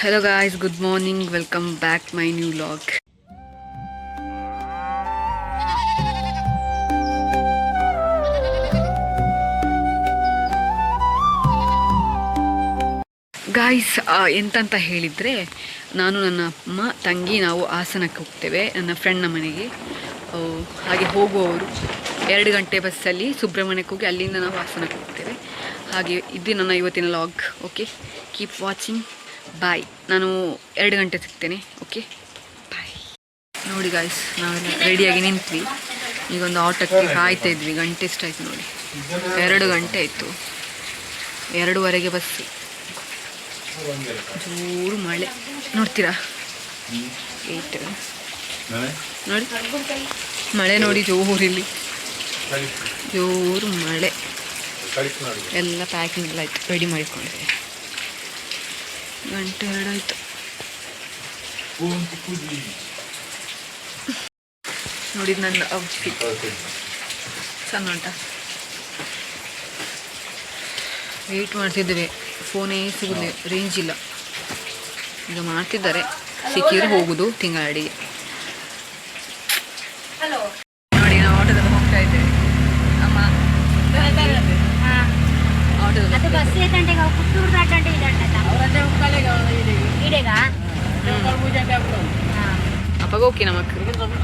Hello guys, good morning. Welcome back to my new vlog. Guys ಎಂತಂತ ಹೇಳಿದರೆ ನಾನು ನನ್ನ ಅಮ್ಮ ತಂಗಿ ನಾವು ಹಾಸನಕ್ಕೆ ಹೋಗ್ತೇವೆ ನನ್ನ ಫ್ರೆಂಡ್ನ ಮನೆಗೆ. ಹಾಗೆ ಹೋಗುವವರು 2 ಗಂಟೆ ಬಸ್ಸಲ್ಲಿ ಸುಬ್ರಹ್ಮಣ್ಯಕ್ಕೆ ಹೋಗಿ ಅಲ್ಲಿಂದ ನಾವು ಹಾಸನಕ್ಕೆ ಹೋಗ್ತೇವೆ. ಹಾಗೆ ಇದು ನನ್ನ ಇವತ್ತಿನ vlog. Okay, keep watching. Bye. ನಾನು 2 ಗಂಟೆ ಸಿಗ್ತೇನೆ. Okay bye. ನೋಡಿ ಗಾಯ್ಸ್, ನಾವೆಲ್ಲ ರೆಡಿಯಾಗಿ ನಿಂತ್ವಿ. ಈಗೊಂದು ಆಟೋಕ್ಕೆ ಕಾಯ್ತಾ ಇದ್ವಿ. ಗಂಟೆ ಎಷ್ಟಾಯಿತು ನೋಡಿ, 2 ಗಂಟೆ ಆಯಿತು. 2:15ಗೆ ಬಸ್ಸು. ಜೋರು ಮಳೆ ನೋಡ್ತೀರಾ, ನೋಡಿ ಮಳೆ ನೋಡಿ, ಜೋರಿಲ್ಲಿ ಜೋರು ಮಳೆ. ಎಲ್ಲ ಪ್ಯಾಕಿಂಗ್ ಎಲ್ಲ ಆಯ್ತು, ರೆಡಿ ಮಾಡಿಕೊಂಡಿದ್ದೆ. 1:02 ಆಯಿತು. ನೋಡಿದ್ದು ನನ್ನ ಔಟ್ಫಿಟ್ ಸಣ್ಣ ಉಂಟಾ. ವೆಯ್ಟ್ ಮಾಡ್ತಿದ್ದೇವೆ, ಫೋನೇ ಸಿಗೋದು, ರೇಂಜ್ ಇಲ್ಲ. ಈಗ ಮಾಡ್ತಿದ್ದಾರೆ, ಸಿಕ್ಕಿದ್ರೆ ಹೋಗುದು ತಿಂಗಳಡಿಗೆ. ನೋಡಿ ನಾವು ಆಟೋದಲ್ಲಿ ಹೋಗ್ತಾ ಇದ್ದೇವೆ. ಅಮ್ಮ ಅಪ್ಪಾಗ ಓಕೆ ನಮಕ್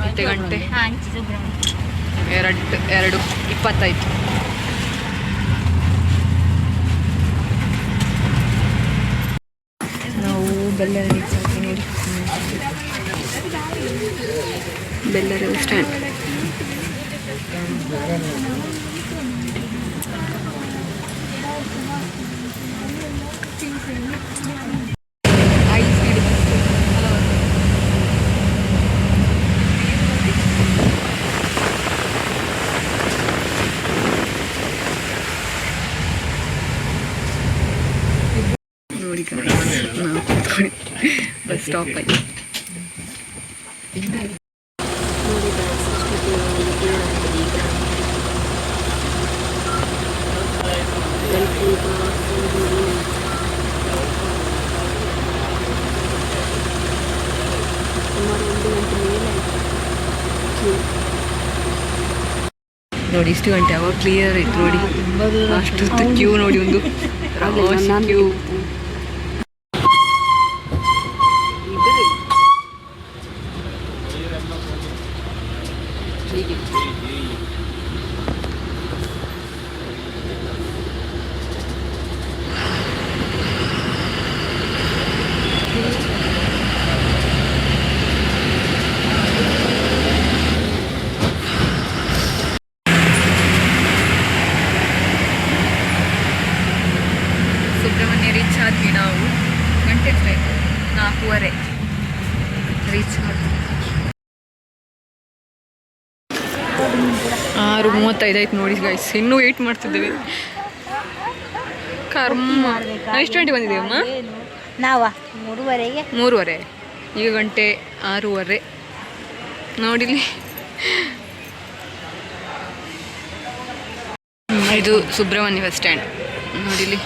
8 ಗಂಟೆ 2:20 ನಾವು ಬೆಲ್ಲರ ರೀಚ್ ಆಗಿ ನೋಡಿ, ಬೆಲ್ಲರ ಸ್ಟ್ಯಾಂಡ್. ನೋಡಿ ನಾವು ಕೂತ್ಕೊಂಡು ಬಸ್ ಸ್ಟಾಪಲ್ಲಿ. ನೋಡಿ ಇಷ್ಟು ಗಂಟೆ ಅವಾಗ ಕ್ಲಿಯರ್ ಆಯ್ತು ನೋಡಿ. ಅಷ್ಟೊತ್ತು ಕ್ಯೂ ನೋಡಿ, ಒಂದು ಕ್ಯೂ. ಸುಬ್ರಹ್ಮಣ್ಯ ರೀಚ್ ಆದ್ವಿ ನಾವು. ಗಂಟೆ 4:15 ರೀಚ್ ಆದ್ವಿ. 6:35 ಆಯ್ತು ನೋಡಿ ಗೈಸ್. ಇನ್ನೂ ವೆಯ್ಟ್ ಮಾಡ್ತಿದ್ದೇವೆ. ಕರ್ಮ. ಎಷ್ಟು ಗಂಟೆ ಬಂದಿದ್ದೇವೆ ಅಮ್ಮ? ನಾವ 3:30. ಈಗ ಗಂಟೆ 6:30 ನೋಡಿಲಿ. ಇದು ಸುಬ್ರಹ್ಮಣ್ಯ ಬಸ್ ಸ್ಟ್ಯಾಂಡ್ ನೋಡಿಲಿ.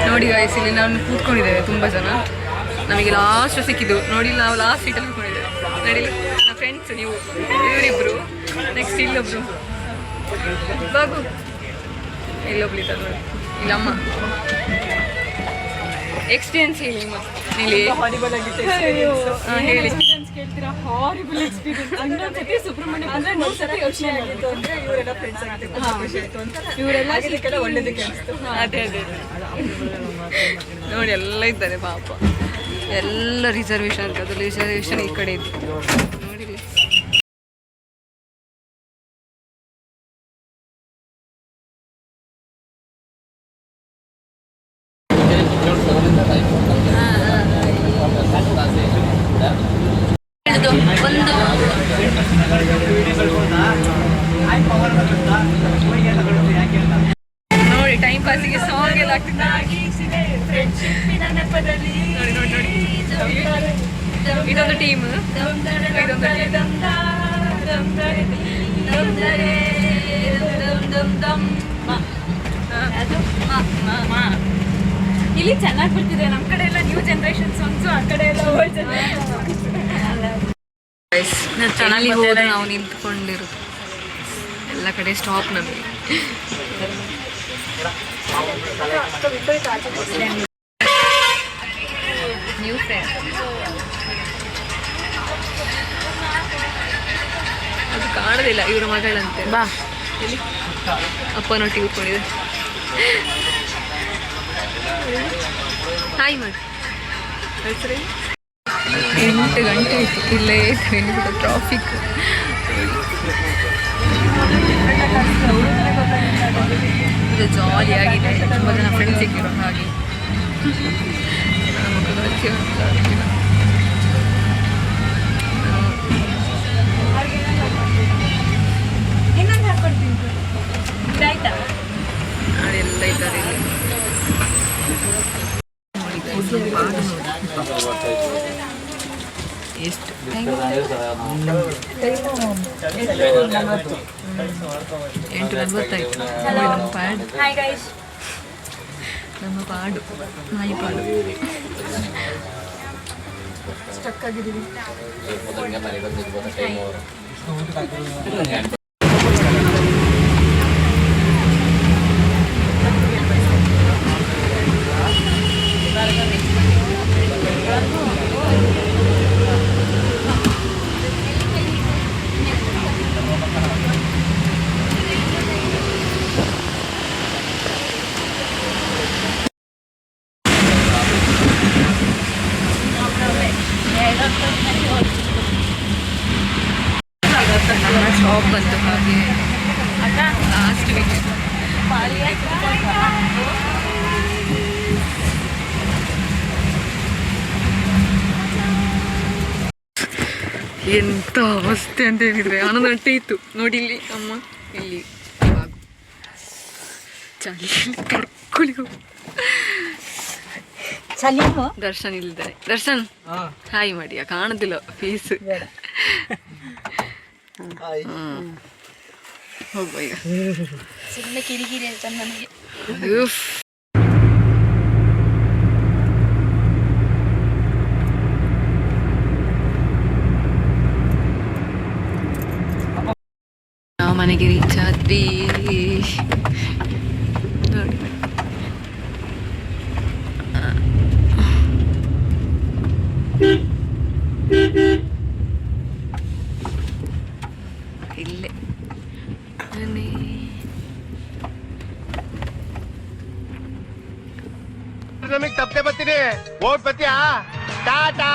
ನೋಡಿ ಗಾಯ್ಸ್, ಇಲ್ಲಿ ನಾವು ಕೂತ್ಕೊಂಡಿದ್ದೇವೆ ತುಂಬ ಜನ. ನಮಗೆ ಲಾಸ್ಟ್ ಸಿಕ್ಕಿದ್ದು ನೋಡಿ, ನಾವು ಲಾಸ್ಟ್ ಸೀಟಲ್ಲಿ ಕೂತ್ಕೊಂಡಿದ್ದೇವೆ. ನಡೀಲಿ ನನ್ನ ಫ್ರೆಂಡ್ಸ್, ನೀವು ಇವರಿಬ್ರು, ನೆಕ್ಸ್ಟ್ ಇಲ್ಲೊಬ್ರು ಬಾಗು, ಇಲ್ಲೊಬ್ಳು ಇದ್ದ ನೋಡಿ, ಇಲ್ಲಮ್ಮ. ಎಕ್ಸ್ಪೀರಿಯನ್ಸ್ ಹೇಳಿ ಇಲ್ಲಿ. ಹೇಳಿ. Horrible experience. ಸುಬ್ರಹ್ಮಣ್ಯ ಬಂದ್ರೆ 3 ಸತಿ ಯೋಚನೆ ಆಗಿತ್ತು ಅಂದ್ರೆ ಇವರೆಲ್ಲ ಫ್ರೆಂಡ್ಸ್ ಆಗಿತ್ತು, ಖುಷಿ ಆಯ್ತು ಅಂತ. ಇವರೆಲ್ಲ ಇದಕ್ಕೆಲ್ಲ ಒಳ್ಳೇದಕ್ಕೆ ಅನಿಸ್ತು. ಅದೇ ನೋಡಿ, ಎಲ್ಲ ಇದ್ದಾರೆ ಪಾಪ, ಎಲ್ಲ ರಿಸರ್ವೇಶನ್ ಅಂತ. ಅದು ರಿಸರ್ವೇಶನ್ ಈ ಕಡೆ ಇತ್ತು ನೋಡಿ. ನೋಡಿ ಟೈಮ್ ಪಾಸಿಗೆ ಸಾಂಗ್ ಎಲ್ಲ ನೋಡಿ ನೋಡಿ ನೋಡಿ. ಇದೊಂದು ಟೀಮ್, ಇದೊಂದು ಇಲ್ಲಿ ಚೆನ್ನಾಗಿ ಬರ್ತಿದೆ. ನಮ್ಮ ಕಡೆ ಎಲ್ಲ ನ್ಯೂ ಜನರೇಷನ್ ಸಾಂಗ್ಸು, ಆ ಕಡೆ ಎಲ್ಲ ಓಲ್ಡ್ ಜನರೇಷನ್ ಚೆನ್ನಾಗಿ ಹೋದ್ರೆ ನಾವು ನಿಂತ್ಕೊಂಡಿರು ಎಲ್ಲ ಕಡೆ ಸ್ಟಾಪ್ ನಮಗೆ. ನ್ಯೂ ಫ್ರೆಂಡ್ ಅದು ಕಾಣೋದಿಲ್ಲ, ಇವರ ಮಗಳಂತೆ. ಬಾ ಎಲ್ಲಿ ಅಪ್ಪನೊಟ್ಟಿಗೆ ಕೂತ್ಕೊಂಡಿದೆ. ಹಾಯ್ ಮಾಡಿ ಹೆಸರೇ. 8 ಗಂಟೆ ಆಯಿತು, ಇಲ್ಲೇ ಟ್ರಾಫಿಕ್. ಇದು ಜಾಲಿಯಾಗಿದೆ, ತುಂಬ ಜನ ಫ್ರೆಂಡ್ಸ್ ಸಿಕ್ಕಿರೋ ಹಾಗೆ. ಅದೆಲ್ಲ ಇದ್ದಾರೆ ಇಲ್ಲಿ. ಎಷ್ಟು ಟೈಮ್? 8:40 ನಮ್ಮ ಪಾಡು, ನಮ್ಮ ಪಾಡು, ನಾಯಿ ಪಾಡು. ಸ್ಟಕ್ ಆಗಿದ್ದೀವಿ. ನಮ್ಮ ಶಾಪ್ ಬಂತು ಹಾಗೆ ಲಾಸ್ಟ್ ವೀಕ್. ಎಂಥ ಅವಸ್ಥೆ ಅಂತ ಹೇಳಿದ್ರೆ ಆನಂದ ಅಟ್ಟೆ ಇತ್ತು ನೋಡಿ. ಇಲ್ಲಿ ಅಮ್ಮ, ಇಲ್ಲಿ ಬಾಗು ಚಳಿ ಕರ್ಕೊಳ್ಳಿ. ದರ್ಶನ್ ಇಲ್ಲಿದ್ದಾರೆ. ದರ್ಶನ್ ಹಾಯ್ ಮಾಡಿಯಾ? ಕಾಣುದಿಲ್ಲ ಫೀಸ್. ಹೋಗುವ ಈಗ. ಸುಮ್ಮನೆ ಕಿರಿಕಿರಿ ಅಂತ ನನಗೆ. ನಾವು ಮನೆಗೆ ರೀಚ್ ಆದ್ವಿ ನೋಡಿ. ಇಲ್ಲೇ ತಪ್ಪದೆ ಬರ್ತೀನಿ. ಓಟ್ ಬತ್ತೀಯಾ? ಟಾಟಾ.